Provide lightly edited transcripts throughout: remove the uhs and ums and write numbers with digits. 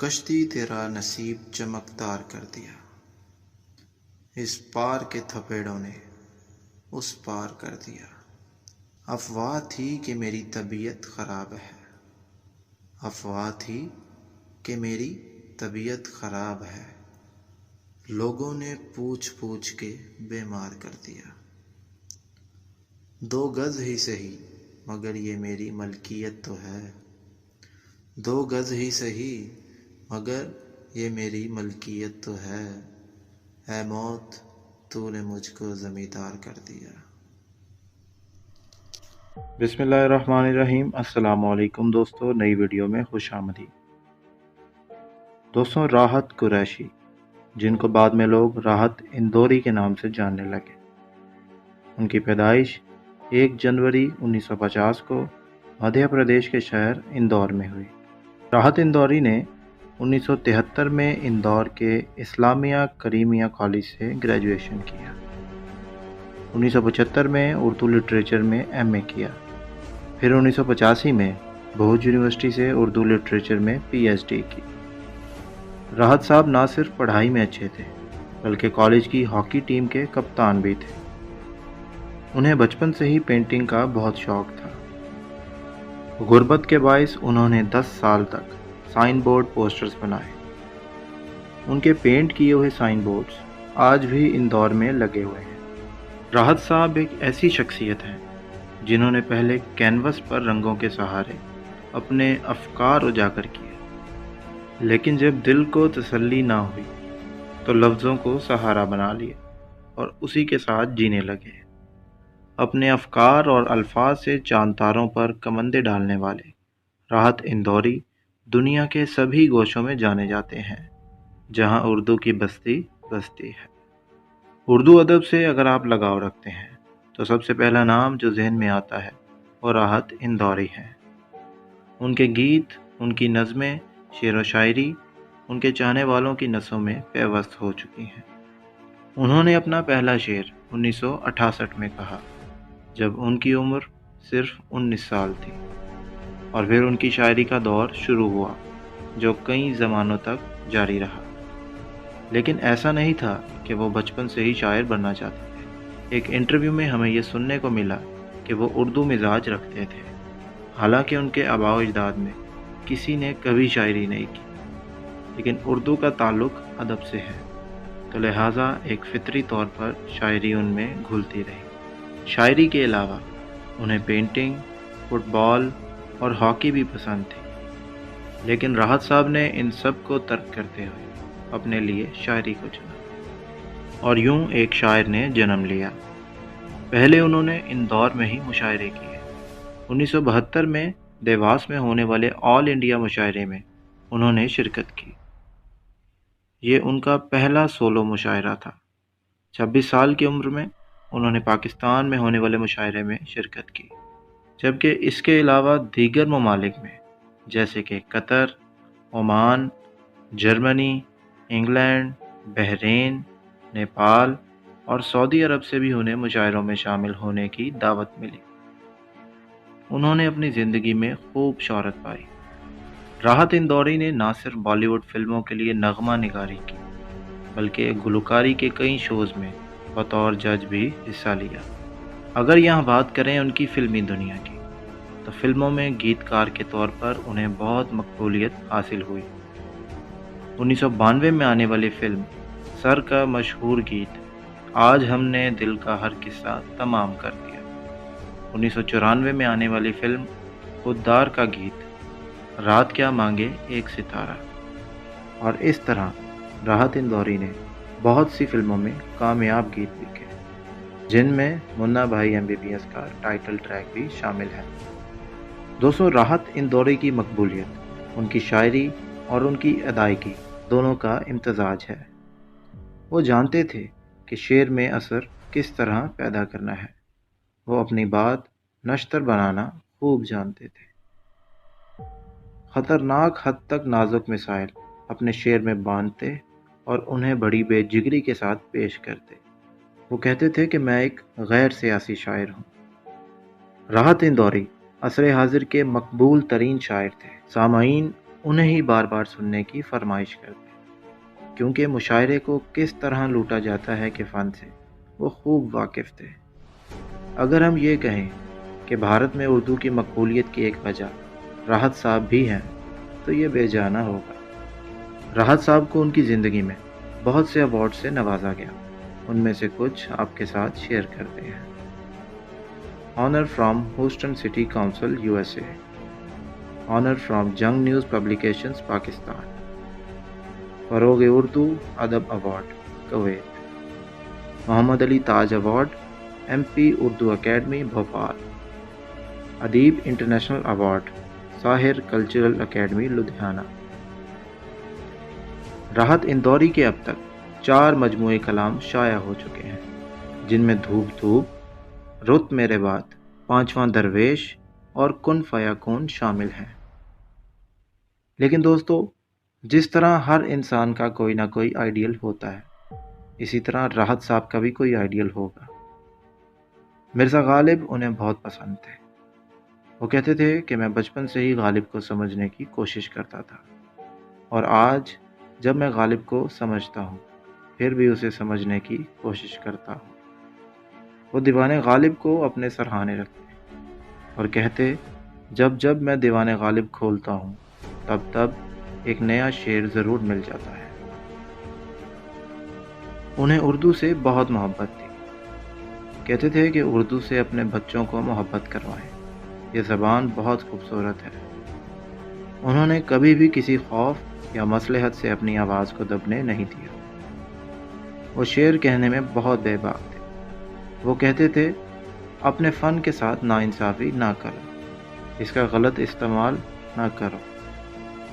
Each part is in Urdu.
کشتی تیرا نصیب چمکدار کر دیا، اس پار کے تھپیڑوں نے اس پار کر دیا۔ افواہ تھی کہ میری طبیعت خراب ہے، افواہ تھی کہ میری طبیعت خراب ہے، لوگوں نے پوچھ پوچھ کے بیمار کر دیا۔ 2 گز ہی سہی مگر یہ میری ملکیت تو ہے، 2 گز ہی سہی مگر یہ میری ملکیت تو ہے، اے موت تو نے مجھ کو زمیندار کر دیا۔ بسم اللہ الرحمن الرحیم۔ السلام علیکم دوستو، نئی ویڈیو میں خوش آمدید۔ دوستوں، راحت قریشی، جن کو بعد میں لوگ راحت اندوری کے نام سے جاننے لگے، ان کی پیدائش 1 جنوری 1950 کو مدھیہ پردیش کے شہر اندور میں ہوئی۔ راحت اندوری نے 1973 میں اندور کے اسلامیہ کریمیہ کالج سے گریجویشن کیا۔ 1975 میں اردو لٹریچر میں ایم اے کیا، پھر 1985 میں بھوج یونیورسٹی سے اردو لٹریچر میں پی ایچ ڈی کی۔ راحت صاحب نہ صرف پڑھائی میں اچھے تھے بلکہ کالج کی ہاکی ٹیم کے کپتان بھی تھے۔ انہیں بچپن سے ہی پینٹنگ کا بہت شوق تھا۔ غربت کے باعث انہوں نے 10 سال تک سائن بورڈ پوسٹرز بنائے۔ ان کے پینٹ کیے ہوئے سائن بورڈز آج بھی اندور میں لگے ہوئے ہیں۔ راحت صاحب ایک ایسی شخصیت ہیں جنہوں نے پہلے کینوس پر رنگوں کے سہارے اپنے افکار اجاگر کیے، لیکن جب دل کو تسلی نہ ہوئی تو لفظوں کو سہارا بنا لیا اور اسی کے ساتھ جینے لگے۔ اپنے افکار اور الفاظ سے چاند تاروں پر کمندیں ڈالنے والے راحت اندوری دنیا کے سبھی گوشوں میں جانے جاتے ہیں جہاں اردو کی بستی بستی ہے۔ اردو ادب سے اگر آپ لگاؤ رکھتے ہیں تو سب سے پہلا نام جو ذہن میں آتا ہے وہ راحت اندوری ہے۔ ان کے گیت، ان کی نظمیں، شعر و شاعری ان کے چاہنے والوں کی نسوں میں پیوست ہو چکی ہیں۔ انہوں نے اپنا پہلا شعر 1968 میں کہا جب ان کی عمر صرف 19 سال تھی، اور پھر ان کی شاعری کا دور شروع ہوا جو کئی زمانوں تک جاری رہا۔ لیکن ایسا نہیں تھا کہ وہ بچپن سے ہی شاعر بننا چاہتے تھے۔ ایک انٹرویو میں ہمیں یہ سننے کو ملا کہ وہ اردو مزاج رکھتے تھے، حالانکہ ان کے آباء و اجداد میں کسی نے کبھی شاعری نہیں کی، لیکن اردو کا تعلق ادب سے ہے تو لہٰذا ایک فطری طور پر شاعری ان میں گھلتی رہی۔ شاعری کے علاوہ انہیں پینٹنگ، فٹ بال اور ہاکی بھی پسند تھی، لیکن راحت صاحب نے ان سب کو ترک کرتے ہوئے اپنے لیے شاعری کو چنا، اور یوں ایک شاعر نے جنم لیا۔ پہلے انہوں نے اندور میں ہی مشاعرے کیے۔ 1972 میں دیواس میں ہونے والے آل انڈیا مشاعرے میں انہوں نے شرکت کی۔ یہ ان کا پہلا سولو مشاعرہ تھا۔ 26 سال کی عمر میں انہوں نے پاکستان میں ہونے والے مشاعرے میں شرکت کی، جبکہ اس کے علاوہ دیگر ممالک میں جیسے کہ قطر، عمان، جرمنی، انگلینڈ، بحرین، نیپال اور سعودی عرب سے بھی انہیں مشاعروں میں شامل ہونے کی دعوت ملی۔ انہوں نے اپنی زندگی میں خوب شہرت پائی۔ راحت اندوری نے نہ صرف بالی ووڈ فلموں کے لیے نغمہ نگاری کی بلکہ گلوکاری کے کئی شوز میں بطور جج بھی حصہ لیا۔ اگر یہاں بات کریں ان کی فلمی دنیا کی تو فلموں میں گیت کار کے طور پر انہیں بہت مقبولیت حاصل ہوئی۔ 1992 میں آنے والی فلم سر کا مشہور گیت آج ہم نے دل کا ہر قصہ تمام کر دیا، 1994 میں آنے والی فلم خوددار کا گیت رات کیا مانگے ایک ستارہ، اور اس طرح راحت اندوری نے بہت سی فلموں میں کامیاب گیت لکھے جن میں منا بھائی MBBS کا ٹائٹل ٹریک بھی شامل ہے۔ دوستوں، راحت اندوری کی مقبولیت ان کی شاعری اور ان کی ادائیگی دونوں کا امتزاج ہے۔ وہ جانتے تھے کہ شعر میں اثر کس طرح پیدا کرنا ہے۔ وہ اپنی بات نشتر بنانا خوب جانتے تھے۔ خطرناک حد تک نازک مسائل اپنے شعر میں باندھتے اور انہیں بڑی بے جگری کے ساتھ پیش کرتے۔ وہ کہتے تھے کہ میں ایک غیر سیاسی شاعر ہوں۔ راحت اندوری عصر حاضر کے مقبول ترین شاعر تھے۔ سامعین، انہیں ہی بار بار سننے کی فرمائش کرتے، کیونکہ مشاعرے کو کس طرح لوٹا جاتا ہے کہ فن سے وہ خوب واقف تھے۔ اگر ہم یہ کہیں کہ بھارت میں اردو کی مقبولیت کی ایک وجہ راحت صاحب بھی ہیں تو یہ بے جانا ہوگا۔ راحت صاحب کو ان کی زندگی میں بہت سے ایوارڈ سے نوازا گیا، ان میں سے کچھ آپ کے ساتھ شیئر کرتے ہیں۔ Honour from Houston city council USA، honour from Jang news publications Pakistan, فروغ اردو ادب award Kuwait, Muhammad Ali Taj award MP Urdu academy Bhopal, Adeeb international award Sahir cultural academy Ludhiana. Rahat Indori کے اب تک 4 مجموعے کلام شائع ہو چکے ہیں، جن میں دھوپ دھوپ، رت میرے بات، پانچواں درویش اور کن فیکون شامل ہیں۔ لیکن دوستو، جس طرح ہر انسان کا کوئی نہ کوئی آئیڈیل ہوتا ہے، اسی طرح راحت صاحب کا بھی کوئی آئیڈیل ہوگا۔ مرزا غالب انہیں بہت پسند تھے۔ وہ کہتے تھے کہ میں بچپن سے ہی غالب کو سمجھنے کی کوشش کرتا تھا، اور آج جب میں غالب کو سمجھتا ہوں پھر بھی اسے سمجھنے کی کوشش کرتا ہوں۔ وہ دیوان غالب کو اپنے سرہانے رکھتے اور کہتے، جب جب میں دیوان غالب کھولتا ہوں تب تب ایک نیا شعر ضرور مل جاتا ہے۔ انہیں اردو سے بہت محبت تھی۔ کہتے تھے کہ اردو سے اپنے بچوں کو محبت کروائیں، یہ زبان بہت خوبصورت ہے۔ انہوں نے کبھی بھی کسی خوف یا مصلحت سے اپنی آواز کو دبنے نہیں دیا۔ وہ شعر کہنے میں بہت بے باک تھے۔ وہ کہتے تھے، اپنے فن کے ساتھ ناانصافی نہ کرو، اس کا غلط استعمال نہ کرو،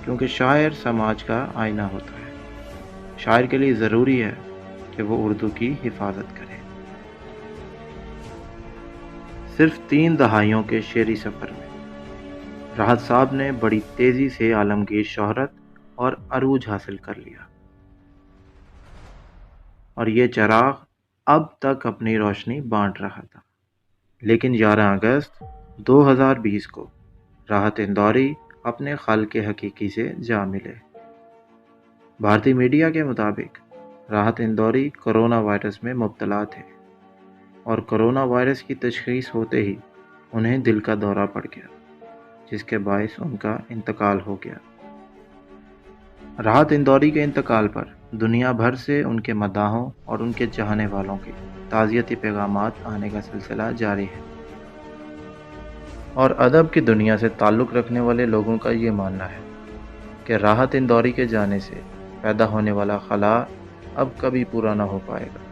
کیونکہ شاعر سماج کا آئینہ ہوتا ہے۔ شاعر کے لیے ضروری ہے کہ وہ اردو کی حفاظت کرے۔ صرف 3 دہائیوں کے شعری سفر میں راحت صاحب نے بڑی تیزی سے عالمگیر شہرت اور عروج حاصل کر لیا، اور یہ چراغ اب تک اپنی روشنی بانٹ رہا تھا۔ لیکن 11 اگست 2020 کو راحت اندوری اپنے خالق حقیقی سے جا ملے۔ بھارتی میڈیا کے مطابق راحت اندوری کورونا وائرس میں مبتلا تھے، اور کورونا وائرس کی تشخیص ہوتے ہی انہیں دل کا دورہ پڑ گیا، جس کے باعث ان کا انتقال ہو گیا۔ راحت اندوری کے انتقال پر دنیا بھر سے ان کے مداحوں اور ان کے چاہنے والوں کے تعزیتی پیغامات آنے کا سلسلہ جاری ہے، اور ادب کی دنیا سے تعلق رکھنے والے لوگوں کا یہ ماننا ہے کہ راحت اندوری کے جانے سے پیدا ہونے والا خلا اب کبھی پورا نہ ہو پائے گا۔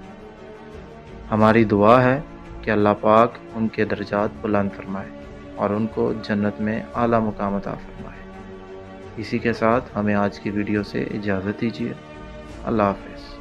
ہماری دعا ہے کہ اللہ پاک ان کے درجات بلند فرمائے اور ان کو جنت میں اعلیٰ مقام عطا فرمائے۔ اسی کے ساتھ ہمیں آج کی ویڈیو سے اجازت دیجیے۔ اللہ حافظ۔